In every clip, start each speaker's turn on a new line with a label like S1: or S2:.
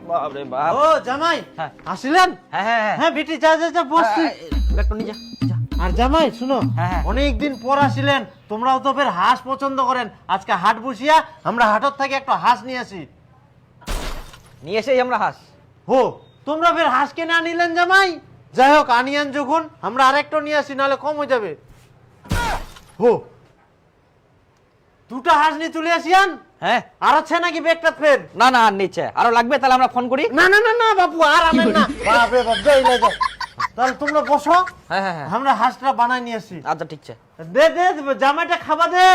S1: বাপ রে বাপ।
S2: ও জামাই
S1: হ্যাঁ।
S2: আসিলেন?
S1: হ্যাঁ হ্যাঁ হ্যাঁ
S2: হ্যাঁ বেটি যা যা যা বসছি।
S1: একটু নিয়ে যা।
S2: আর জামাই শুনো,
S1: হ্যাঁ, হ্যাঁ।
S2: অনেকদিন পর আসিলেন, তোমরাও তো ফের হাঁস পছন্দ করেন। আজকে হাট বসিয়া আমরা হাটত থেকে একটা হাঁস নিয়ে আসি।
S1: নিয়ে এসেই আমরা হাঁস।
S2: হো, তোমরা ফের হাঁস কেনে আনিলেন জামাই? যাই হোক, আনিয়ান যখন আমরা আরেকটা নিয়ে আসি, নাহলে কম হয়ে যাবে। হো, দুটা হাঁস নিয়ে চলে আসিয়ান।
S1: হ্যাঁ
S2: আর আছে নাকি ব্যাগটা ফের?
S1: না না আর নিচ্ছে, আরো লাগবে তাহলে আমরা ফোন করি।
S2: না না না না বাবু, আর আনেন না। বাপ রে বাপ, যাই না যাই। তাহলে তোমরা বসো,
S1: হ্যাঁ হ্যাঁ হ্যাঁ
S2: আমরা হাঁসটা বানাই নিয়ে আসি।
S1: আচ্ছা ঠিক আছে।
S2: দে দে জামাইটা খাবা দে।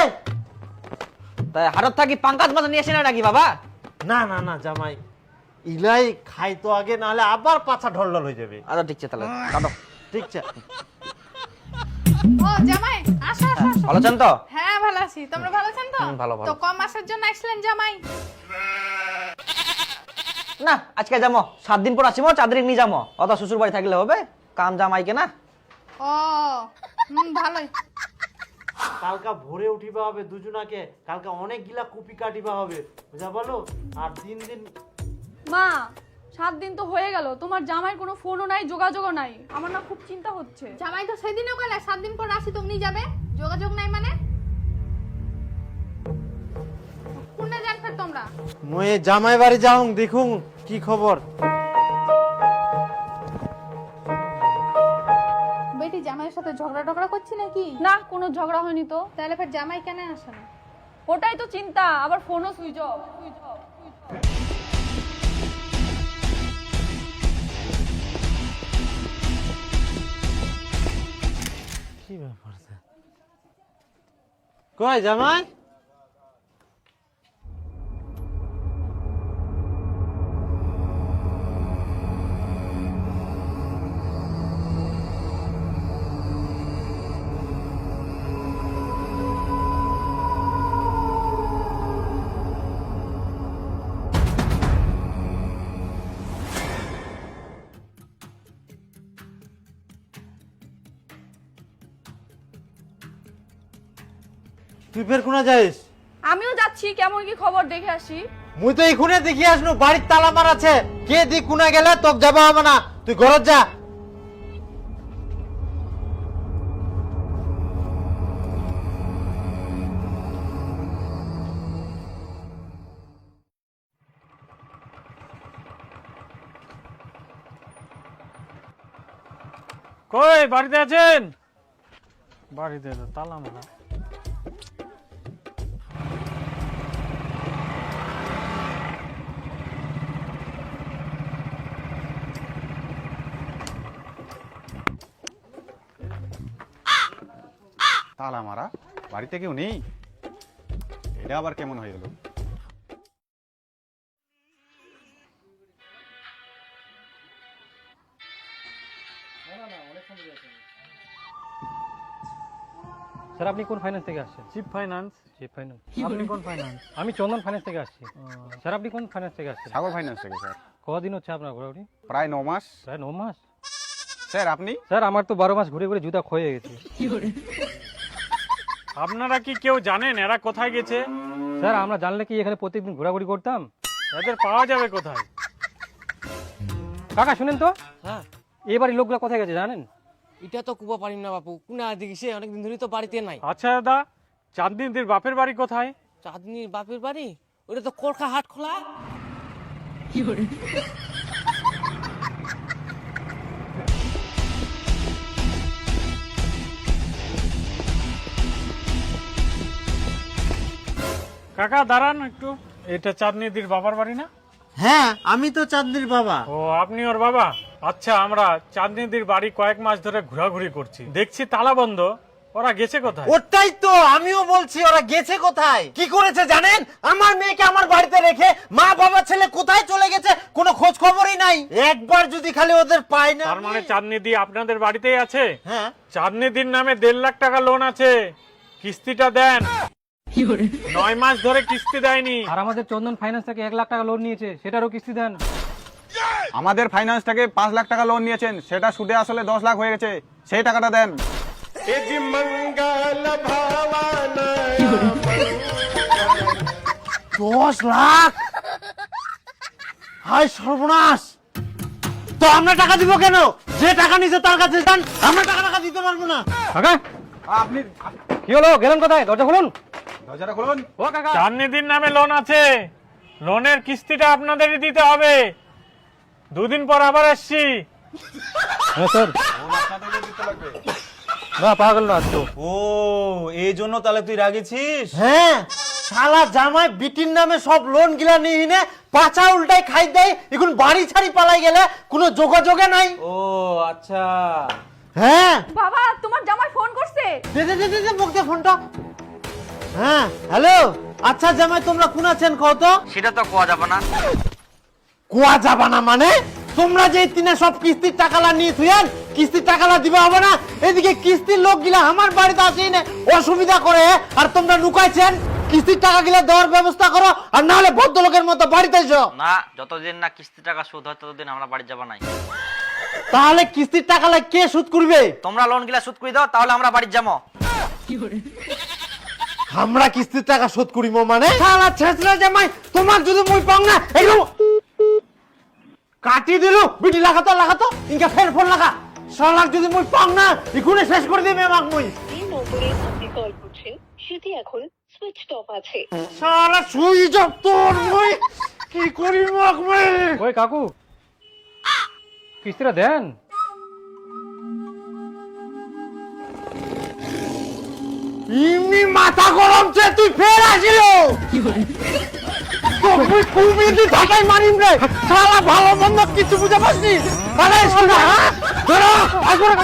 S1: তাই হাটত থাকি পাঙ্কাজ মাছ নিয়ে এসে না নাকি বাবা?
S2: না না না জামাই, ইলাই খাই তো আগে, নাহলে আবার পাছা ঢলঢল হয়ে যাবে।
S1: আচ্ছা ঠিক আছে তাহলে কাটো।
S2: ঠিক আছে।
S3: ও জামাই, আসো আসো আসো।
S1: ভালো আছেন তো?
S3: হ্যাঁ ভালো আছি, তোমরা ভালো আছেন তো?
S1: ভালো, ভালো।
S3: তো কম মাসের জন্য আসলেন জামাই?
S1: না আজকে যাবো, 7 দিন পর আসিমো, 4 দিন নিয়ে যাবো। অত শ্বশুর বাড়ি থাকলে হবে? কাম জামাইকে না।
S3: ও ভালোই।
S2: কালকা ভোরে উঠিবা হবে দুজনাকে, কালকা অনেক গিলা কুপি কাটিবা হবে, বুঝা বলো। আর দিন দিন
S4: মা 7 দিন তো হয়ে গেল, তোমার জামাইয়ের কোনো ফোনও নাই, যোগাযোগও নাই। আমার না খুব চিন্তা হচ্ছে।
S3: জামাই তো সেদিনও গেলে 7 দিন পর আসি তুমি যাবে, যোগাযোগ নাই মানে? কোনে যান ফের তোমরা?
S2: ময়ে জামাই বাড়ি যাও, দেখুন কি খবর।
S3: বেটি জামাইয়ের সাথে ঝগড়া টগড়া করছি নাকি?
S4: না কোনো ঝগড়া হয়নি তো।
S3: তাহলে ফের জামাই কেন আসে না?
S4: ওটাই তো চিন্তা, আবার ফোনও সুইচ অফ।
S2: কি ব্যাপার? কই জামাই? তুই ফের কোনা যাইস?
S4: আমিও যাচ্ছি, কেমন কি খবর দেখে আসি।
S2: মুই তো এখুনে দেখি আসনু, বাড়ির তালা মার আছে। কে দি কোনা গেলে তোক যাবা হবে না, তুই ঘরত যা।
S5: কই বাড়িতে আছেন? বাড়িতে তো তালা মারা।
S6: তালা মারা, বাড়িতে কেউ নেই? এটা আবার কেমন হয়ে গেল?
S5: স্যার আপনি কোন ফাইন্যান্স থেকে আসছেন? Cheap finance. Cheap finance. আপনি কোন ফাইন্যান্স? আমি চন্দন ফাইন্যান্স থেকে আসছি। স্যার আপনি কোন ফাইন্যান্স থেকে আসছেন?
S6: সাগর ফাইন্যান্স থেকে স্যার।
S5: কদিন হচ্ছে আপনার ঘোরাঘুরি?
S6: প্রায় 9 মাস।
S5: প্রায় 9 মাস।
S6: স্যার আপনি?
S5: স্যার আমার তো 12 মাস ঘুরে ঘুরে জুতা ক্ষয়ে গেছে।
S7: আপনারা কি কেউ জানেন এরা কোথায় গেছে?
S5: স্যার আমরা জানলে কি এখানে প্রত্যেকদিন ঘোরাঘুরি করতাম?
S7: এদের পাওয়া যাবে কোথায়?
S5: কাকা শুনেন তো,
S8: হ্যাঁ
S5: এবারই লোকগুলো কোথায় গেছে জানেন?
S8: এটা তো কুবা পারিম না বাপু, কোনা দিকে সে অনেকদিন ধরে তো বাড়িতে নাই।
S7: আচ্ছা দাদা, চাঁদনিদের বাপের বাড়ি কোথায়?
S8: চাঁদনির বাপের বাড়ি ওটা তো কোরখা হাট খোলা।
S7: কাকা দাঁড়ান একটু, এটা চাঁদনিদির বাবার বাড়ি না?
S2: হ্যাঁ, আমি তো চাঁদনির বাবা।
S7: ও আপনি ওর বাবা? আচ্ছা, আমরা চাঁদনিদির বাড়ি কয়েক মাস ধরে ঘোরাঘুরি করছি, দেখছি তালা বন্ধ। ওরা গেছে কোথায়?
S2: ওটাই তো আমিও বলছি, ওরা গেছে কোথায়? কি করেছে জানেন? আমার মেয়েকে আমার বাড়িতে রেখে মা বাবা ছেলে কোথায় চলে গেছে, কোনো খোঁজ খবরই নাই। একবার যদি খালি ওদের পাই না।
S7: তার মানে চাঁদনিদি আপনাদের বাড়িতেই আছে?
S2: হ্যাঁ।
S7: চাঁদনিদির নামে 1.5 লাখ টাকা লোন আছে, কিস্তিটা দেন। 9 মাস ধরে কিস্তি দেয়নি।
S5: আর আমাদের চন্দন ফাইন্যান্স থেকে 1 লাখ টাকা লোন নিয়েছে, সেটারও কিস্তি দেন।
S6: আমাদের ফাইন্যান্স থেকে 5 লাখ টাকা লোন নিয়েছেন, সেটা সুদে আসলে 10 লাখ হয়ে গেছে, সেই টাকাটা দেন।
S2: 10 লাখ? হায় সর্বনাশ, তো আমরা টাকা দিব কেন? যে টাকা নিছে তার কাছে যান, আমরা টাকা দিতে পারবো না।
S5: কাকা
S6: আপনি
S5: কি হলো, গেলেন কোথায়? দরজা খুলুন।
S6: দরজাটা খুলুন।
S5: ও কাকা,
S7: চাঁদনিদির নামে লোন আছে, লোনের কিস্তিটা আপনাদেরই দিতে হবে। 2 দিন পর আবার আসছি।
S5: হ্যাঁ স্যার,
S6: লোন আপনাদেরকে দিতে লাগবে।
S5: না পাগল না তো।
S2: ও এই জন্য তাহলে তুই রাগেছিস? হ্যাঁ, শালা জামাই বিটির নামে সব লোন গিলা নিয়ে নে পাচা উল্টাই খাই দেয়, এখন বাড়ি ছাড়ি পালাই গেলে কোনো যোগাযোগে নাই। ও আচ্ছা, হ্যাঁ।
S4: বাবা তোমার জামাই ফোন করছে।
S2: দে দে দে দে মুখ দে ফোনটা। হ্যাঁ হ্যালো, আচ্ছা জামাই তোমরা কোন আছেন কত?
S1: সেটা তো কোয়া যাবে না।
S2: কুয়া যাবা না মানে? তোমরা যে তিনে সব কিস্তির টাকালা নিয়ে থুয়েন, কিস্তির টাকালা দিবা হবে না? এদিকে কিস্তির লোক গিলা আমার বাড়িতে আসেই না অসুবিধা করে, আর তোমরা লুকাইছেন। কিস্তির টাকা গিলা দেওয়ার ব্যবস্থা করো, আর না হলে ভদ্রলোকের মতো বাড়িতে এসো।
S1: না, যতদিন না কিস্তি টাকা শোধ হয় ততদিন আমরা বাড়ি যাবা নাই।
S2: তাহলে কিস্তির টাকালা কে শোধ করবে?
S1: তোমরা লোন গিলা শোধ করে দাও, তাহলে আমরা বাড়ি যাবো।
S2: আমরা কিস্তির টাকা শোধ করিব মানে? শালা ছেঁচড়া জামাই, তোমার যদি মই পাও না এগুলো কাটি দিলু। বিটি লাগাতো ইনকা ফের ফোন লাগা। শালাক যদি মই পাও না এগুলো শেষ করে দিবে আমাক মই।
S9: যে নম্বরে আপনি কল করছেন সেটি এখন সুইচ অফ আছে।
S2: শালা সুইচ অফ তোর মই কি করি আমাক মই।
S5: ওই কাকু, কিস্তিটা দেন।
S2: ইমনি মাথা গরম চে তুই ফের আসিল। তুই কুমিদি ঢাকাই মারিম রে। শালা ভালো মন্দ কিছু বুঝা পাসনি। আরে শোনা, ধরো আগরে